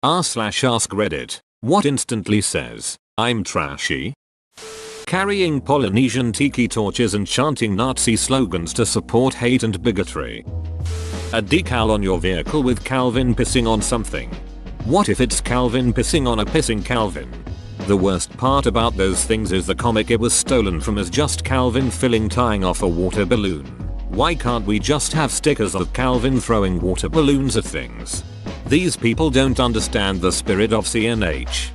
r/ask Reddit. What instantly says, I'm trashy? Carrying Polynesian tiki torches and chanting Nazi slogans to support hate and bigotry. A decal on your vehicle with Calvin pissing on something. What if it's Calvin pissing on a pissing Calvin? The worst part about those things is the comic it was stolen from is just Calvin tying off a water balloon. Why can't we just have stickers of Calvin throwing water balloons at things? These people don't understand the spirit of CNH.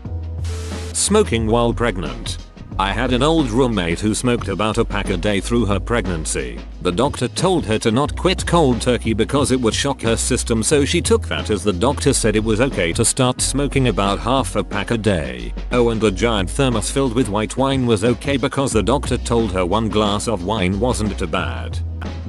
Smoking while pregnant. I had an old roommate who smoked about a pack a day through her pregnancy. The doctor told her to not quit cold turkey because it would shock her system, so she took that as the doctor said it was okay to start smoking about half a pack a day. Oh, and the giant thermos filled with white wine was okay because the doctor told her one glass of wine wasn't too bad.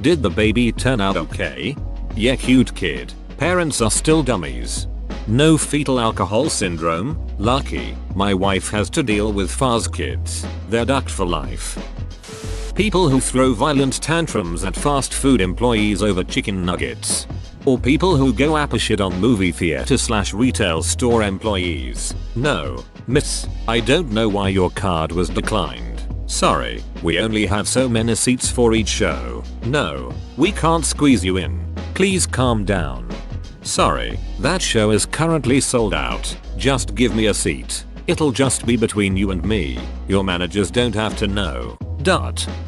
Did the baby turn out okay? Yeah, cute kid. Parents are still dummies. No fetal alcohol syndrome? Lucky. My wife has to deal with FAS kids. They're ducked for life. People who throw violent tantrums at fast food employees over chicken nuggets. Or people who go apeshit on movie theater/retail store employees. No, miss, I don't know why your card was declined. Sorry, we only have so many seats for each show. No, we can't squeeze you in. Please calm down. Sorry, that show is currently sold out. Just give me a seat. It'll just be between you and me. Your managers don't have to know.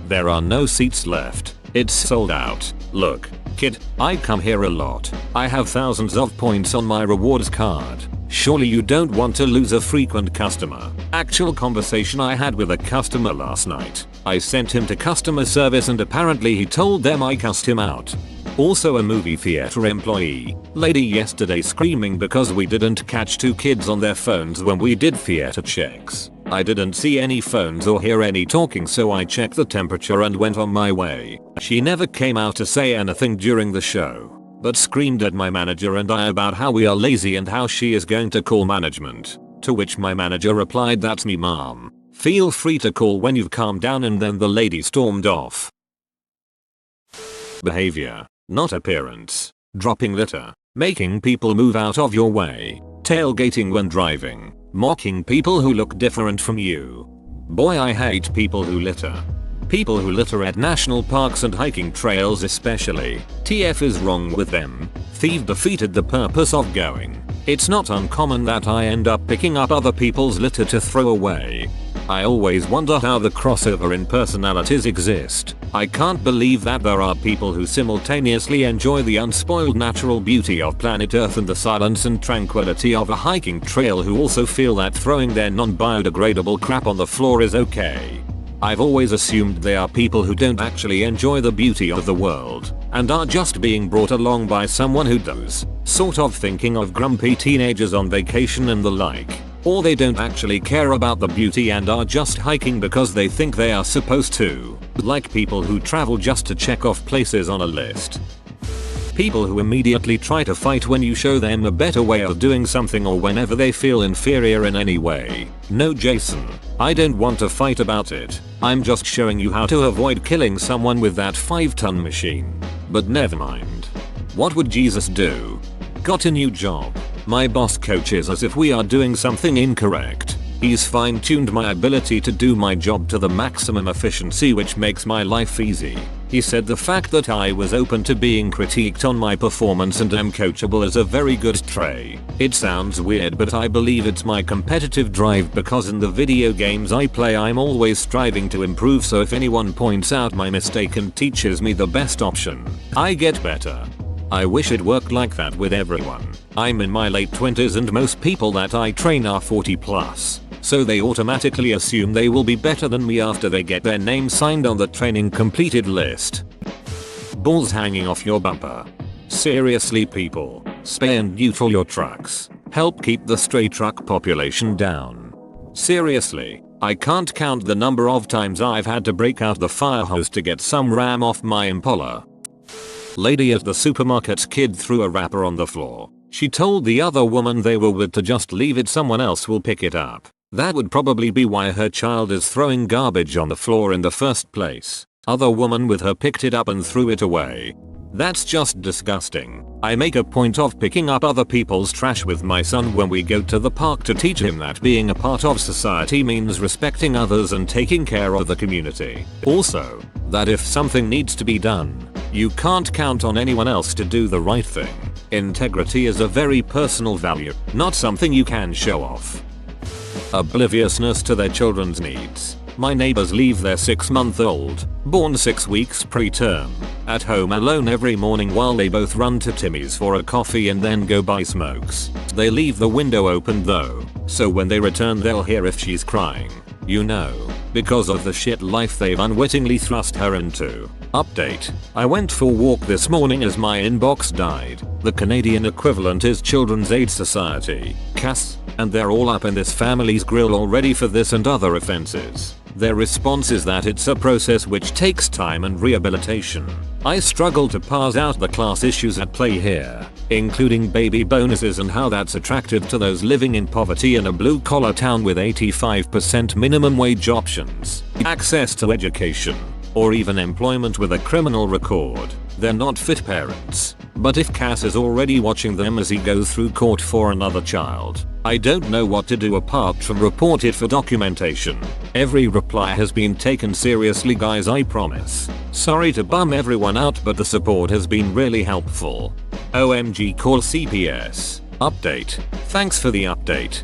There are no seats left. It's sold out. Look, kid, I come here a lot. I have thousands of points on my rewards card. Surely you don't want to lose a frequent customer. Actual conversation I had with a customer last night. I sent him to customer service and apparently he told them I cussed him out. Also a movie theater employee. Lady yesterday screaming because we didn't catch two kids on their phones when we did theater checks. I didn't see any phones or hear any talking, so I checked the temperature and went on my way. She never came out to say anything during the show, but screamed at my manager and I about how we are lazy and how she is going to call management. To which my manager replied, "That's me, mom. Feel free to call when you've calmed down," and then the lady stormed off. Behavior, not appearance. Dropping litter. Making people move out of your way. Tailgating when driving. Mocking people who look different from you. Boy, I hate people who litter. People who litter at national parks and hiking trails especially. TF is wrong with them. Thief defeated the purpose of going. It's not uncommon that I end up picking up other people's litter to throw away. I always wonder how the crossover in personalities exist. I can't believe that there are people who simultaneously enjoy the unspoiled natural beauty of planet Earth and the silence and tranquility of a hiking trail who also feel that throwing their non-biodegradable crap on the floor is okay. I've always assumed they are people who don't actually enjoy the beauty of the world and are just being brought along by someone who does. Sort of thinking of grumpy teenagers on vacation and the like. Or they don't actually care about the beauty and are just hiking because they think they are supposed to. Like people who travel just to check off places on a list. People who immediately try to fight when you show them a better way of doing something or whenever they feel inferior in any way. No, Jason, I don't want to fight about it. I'm just showing you how to avoid killing someone with that 5-ton machine. But never mind. What would Jesus do? Got a new job. My boss coaches us if we are doing something incorrect. He's fine-tuned my ability to do my job to the maximum efficiency, which makes my life easy. He said the fact that I was open to being critiqued on my performance and am coachable is a very good trait. It sounds weird, but I believe it's my competitive drive because in the video games I play I'm always striving to improve, so if anyone points out my mistake and teaches me the best option, I get better. I wish it worked like that with everyone. I'm in my late 20s and most people that I train are 40 plus. So they automatically assume they will be better than me after they get their name signed on the training completed list. Balls hanging off your bumper. Seriously people, spay and neuter your trucks. Help keep the stray truck population down. Seriously, I can't count the number of times I've had to break out the fire hose to get some ram off my Impala. Lady at the supermarket, kid threw a wrapper on the floor. She told the other woman they were with to just leave it, someone else will pick it up. That would probably be why her child is throwing garbage on the floor in the first place. Other woman with her picked it up and threw it away. That's just disgusting. I make a point of picking up other people's trash with my son when we go to the park to teach him that being a part of society means respecting others and taking care of the community. Also, that if something needs to be done, you can't count on anyone else to do the right thing. Integrity is a very personal value, not something you can show off. Obliviousness to their children's needs. My neighbors leave their 6-month-old, born 6 weeks preterm, at home alone every morning while they both run to Timmy's for a coffee and then go buy smokes. They leave the window open though, so when they return they'll hear if she's crying. You know, because of the shit life they've unwittingly thrust her into. Update. I went for a walk this morning as my inbox died. The Canadian equivalent is Children's Aid Society, CAS, and they're all up in this family's grill already for this and other offenses. Their response is that it's a process which takes time and rehabilitation. I struggle to parse out the class issues at play here, including baby bonuses and how that's attractive to those living in poverty in a blue-collar town with 85% minimum wage options, access to education, or even employment with a criminal record. They're not fit parents. But if Cass is already watching them as he goes through court for another child, I don't know what to do apart from report it for documentation. Every reply has been taken seriously guys, I promise. Sorry to bum everyone out, but the support has been really helpful. OMG, call CPS. Update. Thanks for the update.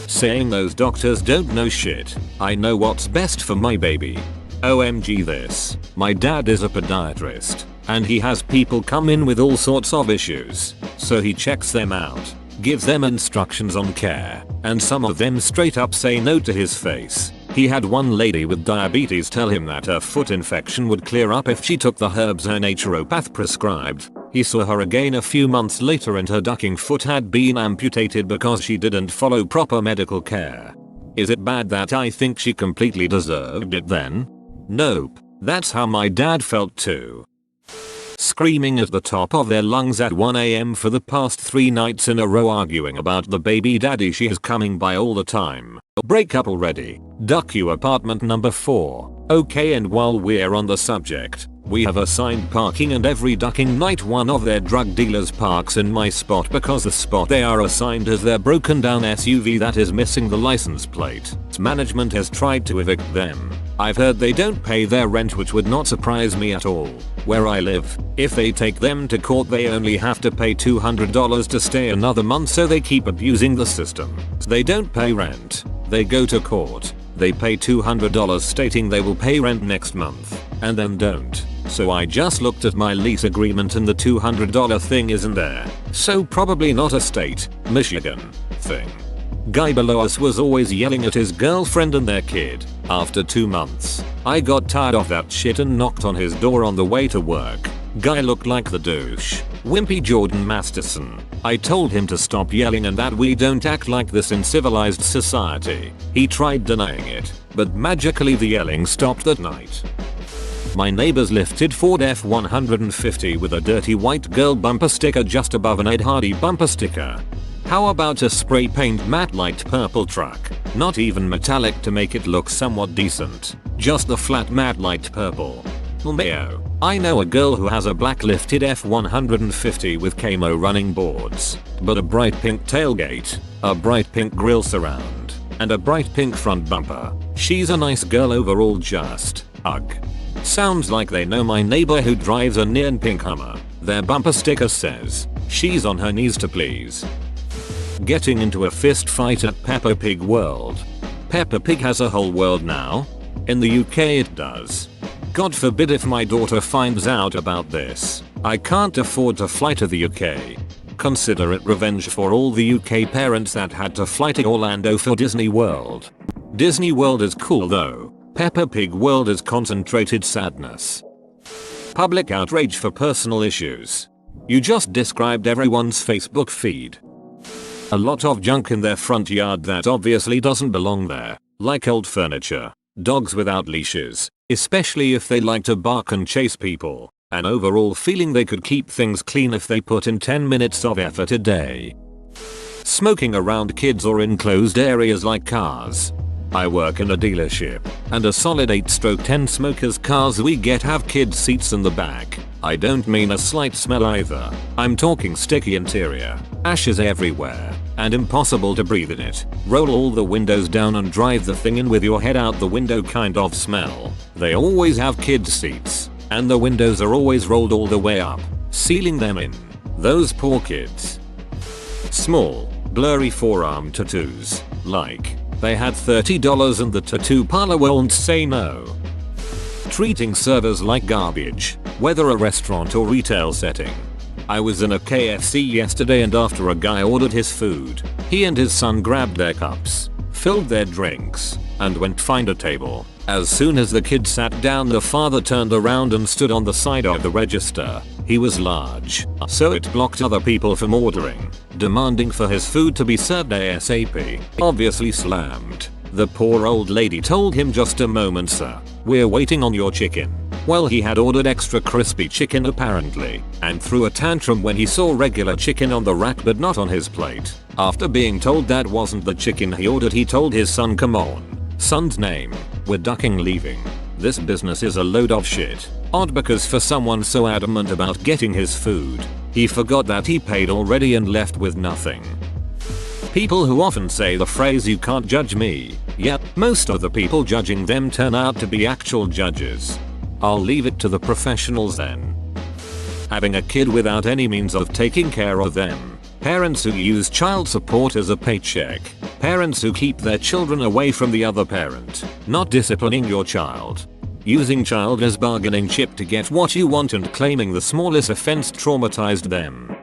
Saying those doctors don't know shit. I know what's best for my baby. OMG this. My dad is a podiatrist, and he has people come in with all sorts of issues, so he checks them out, gives them instructions on care, and some of them straight up say no to his face. He had one lady with diabetes tell him that her foot infection would clear up if she took the herbs her naturopath prescribed. He saw her again a few months later and her ducking foot had been amputated because she didn't follow proper medical care. Is it bad that I think she completely deserved it then? Nope. That's how my dad felt too. Screaming at the top of their lungs at 1 AM for the past 3 nights in a row arguing about the baby daddy she is coming by all the time. Break up already. Duck you apartment number 4. Okay, and while we're on the subject, we have assigned parking and every ducking night one of their drug dealers parks in my spot because the spot they are assigned is their broken down SUV that is missing the license plate. Management has tried to evict them. I've heard they don't pay their rent, which would not surprise me at all. Where I live, if they take them to court they only have to pay $200 to stay another month, so they keep abusing the system. They don't pay rent. They go to court. They pay $200 stating they will pay rent next month, and then don't. So I just looked at my lease agreement and the $200 thing isn't there. So probably not a state, Michigan, thing. Guy below us was always yelling at his girlfriend and their kid. After 2 months, I got tired of that shit and knocked on his door on the way to work. Guy looked like the douche. Wimpy Jordan Masterson. I told him to stop yelling and that we don't act like this in civilized society. He tried denying it, but magically the yelling stopped that night. My neighbor's lifted Ford F-150 with a dirty white girl bumper sticker just above an Ed Hardy bumper sticker. How about a spray paint matte light purple truck? Not even metallic to make it look somewhat decent. Just the flat matte light purple. Mayo. I know a girl who has a black lifted F-150 with camo running boards, but a bright pink tailgate, a bright pink grille surround, and a bright pink front bumper. She's a nice girl overall, just ugh. Sounds like they know my neighbor who drives a neon pink Hummer. Their bumper sticker says, "She's on her knees to please." Getting into a fist fight at Peppa Pig World. Peppa Pig has a whole world now? In the UK it does. God forbid if my daughter finds out about this. I can't afford to fly to the UK. Consider it revenge for all the UK parents that had to fly to Orlando for Disney World. Disney World is cool though. Peppa Pig World is concentrated sadness. Public outrage for personal issues. You just described everyone's Facebook feed. A lot of junk in their front yard that obviously doesn't belong there, like old furniture, dogs without leashes, especially if they like to bark and chase people, an overall feeling they could keep things clean if they put in 10 minutes of effort a day. Smoking around kids or in closed areas like cars. I work in a dealership, and a solid 8/10 smokers cars we get have kid seats in the back. I don't mean a slight smell either. I'm talking sticky interior, ashes everywhere, and impossible to breathe in it. Roll all the windows down and drive the thing in with your head out the window kind of smell. They always have kids seats, and the windows are always rolled all the way up, sealing them in. Those poor kids. Small, blurry forearm tattoos. Like, they had $30 and the tattoo parlor won't say no. Treating servers like garbage, whether a restaurant or retail setting. I was in a KFC yesterday and after a guy ordered his food, he and his son grabbed their cups, filled their drinks, and went to find a table. As soon as the kid sat down, the father turned around and stood on the side of the register. He was large, so it blocked other people from ordering, demanding for his food to be served ASAP. Obviously slammed. The poor old lady told him, "Just a moment sir, we're waiting on your chicken." Well, he had ordered extra crispy chicken apparently, and threw a tantrum when he saw regular chicken on the rack but not on his plate. After being told that wasn't the chicken he ordered, he told his son, "Come on." Son's name, "We're ducking leaving. This business is a load of shit." Odd, because for someone so adamant about getting his food, he forgot that he paid already and left with nothing. People who often say the phrase "you can't judge me," yet most of the people judging them turn out to be actual judges. I'll leave it to the professionals then. Having a kid without any means of taking care of them. Parents who use child support as a paycheck. Parents who keep their children away from the other parent. Not disciplining your child. Using child as bargaining chip to get what you want and claiming the smallest offense traumatized them.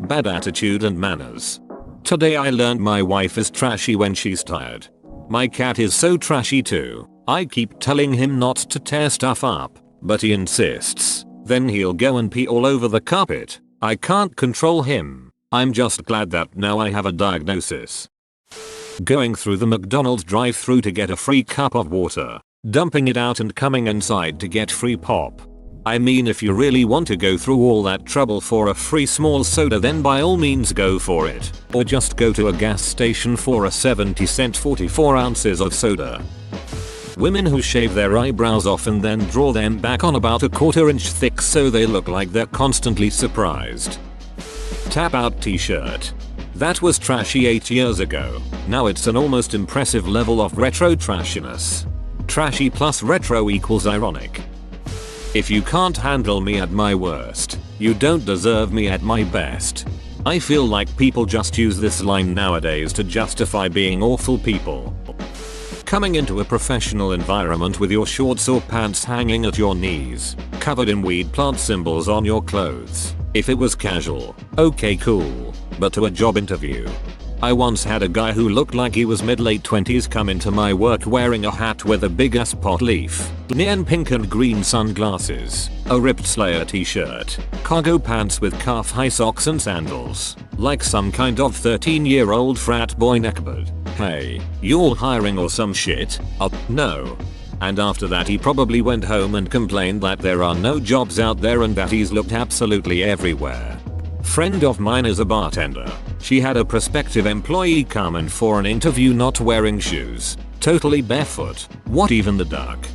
Bad attitude and manners. Today I learned my wife is trashy when she's tired. My cat is so trashy too. I keep telling him not to tear stuff up, but he insists. Then he'll go and pee all over the carpet. I can't control him. I'm just glad that now I have a diagnosis. Going through the McDonald's drive-thru to get a free cup of water, dumping it out and coming inside to get free pop. I mean, if you really want to go through all that trouble for a free small soda, then by all means go for it. Or just go to a gas station for a 70-cent 44 ounces of soda. Women who shave their eyebrows off and then draw them back on about a 1/4 inch thick so they look like they're constantly surprised. Tap out t-shirt. That was trashy 8 years ago. Now it's an almost impressive level of retro trashiness. Trashy plus retro equals ironic. If you can't handle me at my worst, you don't deserve me at my best. I feel like people just use this line nowadays to justify being awful people. Coming into a professional environment with your shorts or pants hanging at your knees, covered in weed plant symbols on your clothes. If it was casual, okay cool, but to a job interview. I once had a guy who looked like he was mid-late 20s come into my work wearing a hat with a big ass pot leaf, neon pink and green sunglasses, a ripped Slayer t-shirt, cargo pants with calf-high socks and sandals, like some kind of 13-year-old frat boy neckbeard. Hey, you're hiring or some shit? No. And after that he probably went home and complained that there are no jobs out there and that he's looked absolutely everywhere. Friend of mine is a bartender. She had a prospective employee come in for an interview not wearing shoes, totally barefoot, what even the duck.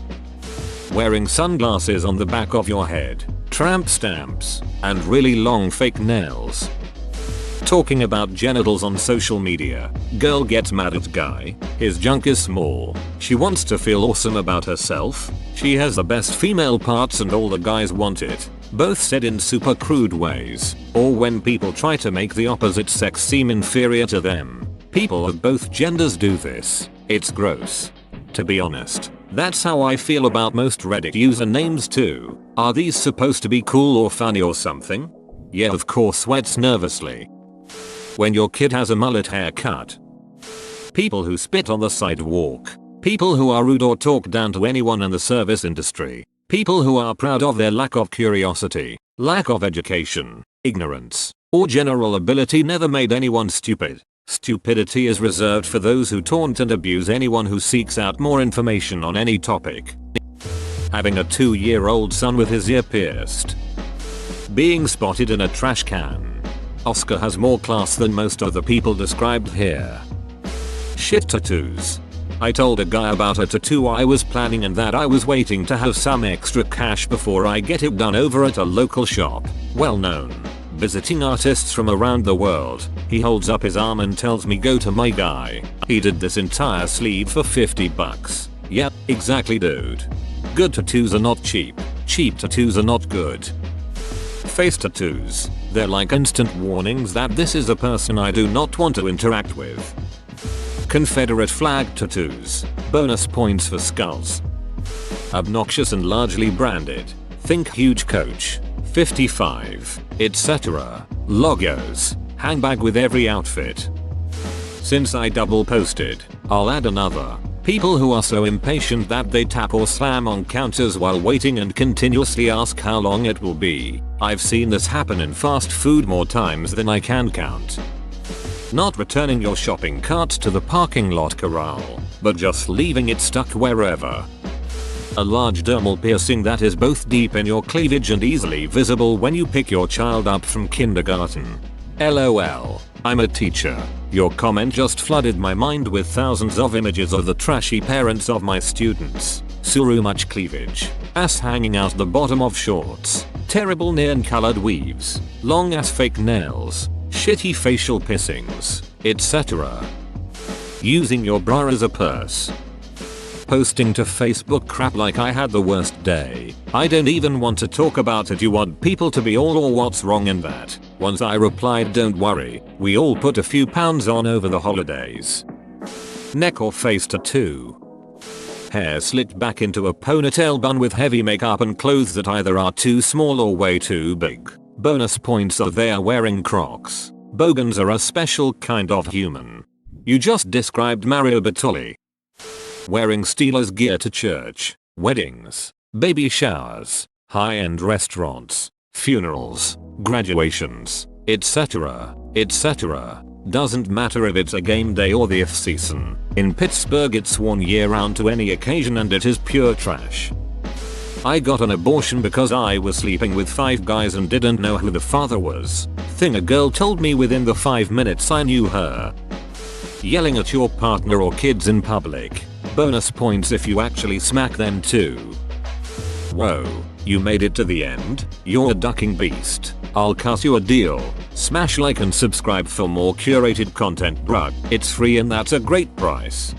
Wearing sunglasses on the back of your head, tramp stamps, and really long fake nails. Talking about genitals on social media. Girl gets mad at guy, his junk is small. She wants to feel awesome about herself. She has the best female parts and all the guys want it. Both said in super crude ways, or when people try to make the opposite sex seem inferior to them. People of both genders do this. It's gross. To be honest, that's how I feel about most Reddit usernames too. Are these supposed to be cool or funny or something? Yeah, of course. Sweats nervously. When your kid has a mullet haircut. People who spit on the sidewalk. People who are rude or talk down to anyone in the service industry. People who are proud of their lack of curiosity, lack of education, ignorance, or general ability never made anyone stupid. Stupidity is reserved for those who taunt and abuse anyone who seeks out more information on any topic. Having a 2-year-old son with his ear pierced. Being spotted in a trash can. Oscar has more class than most of the people described here. Shit tattoos. I told a guy about a tattoo I was planning and that I was waiting to have some extra cash before I get it done over at a local shop. Well known. Visiting artists from around the world. He holds up his arm and tells me go to my guy. He did this entire sleeve for 50 bucks. Yep, exactly dude. Good tattoos are not cheap. Cheap tattoos are not good. Face tattoos. They're like instant warnings that this is a person I do not want to interact with. Confederate flag tattoos. Bonus points for skulls. Obnoxious and largely branded. Think huge coach. 55, etc. Logos. Handbag with every outfit. Since I double posted, I'll add another. People who are so impatient that they tap or slam on counters while waiting and continuously ask how long it will be. I've seen this happen in fast food more times than I can count. Not returning your shopping cart to the parking lot corral, but just leaving it stuck wherever. A large dermal piercing that is both deep in your cleavage and easily visible when you pick your child up from kindergarten. LOL. I'm a teacher. Your comment just flooded my mind with thousands of images of the trashy parents of my students. Suru much cleavage. Ass hanging out the bottom of shorts. Terrible neon colored weaves. Long ass fake nails. Shitty facial pissings. Etc. Using your bra as a purse. Posting to Facebook crap like I had the worst day. I don't even want to talk about it. You want people to be all or what's wrong in that? Once I replied don't worry, we all put a few pounds on over the holidays. Neck or face tattoo. Hair slicked back into a ponytail bun with heavy makeup and clothes that either are too small or way too big. Bonus points are they are wearing Crocs. Bogans are a special kind of human. You just described Mario Batali. Wearing Steelers gear to church, weddings, baby showers, high-end restaurants, funerals, graduations, etc. etc. Doesn't matter if it's a game day or the off-season. In Pittsburgh it's worn year-round to any occasion and it is pure trash. I got an abortion because I was sleeping with 5 guys and didn't know who the father was. Thing a girl told me within the 5 minutes I knew her. Yelling at your partner or kids in public. Bonus points if you actually smack them too. Whoa, you made it to the end? You're a ducking beast. I'll cut you a deal. Smash like and subscribe for more curated content bruh. It's free and that's a great price.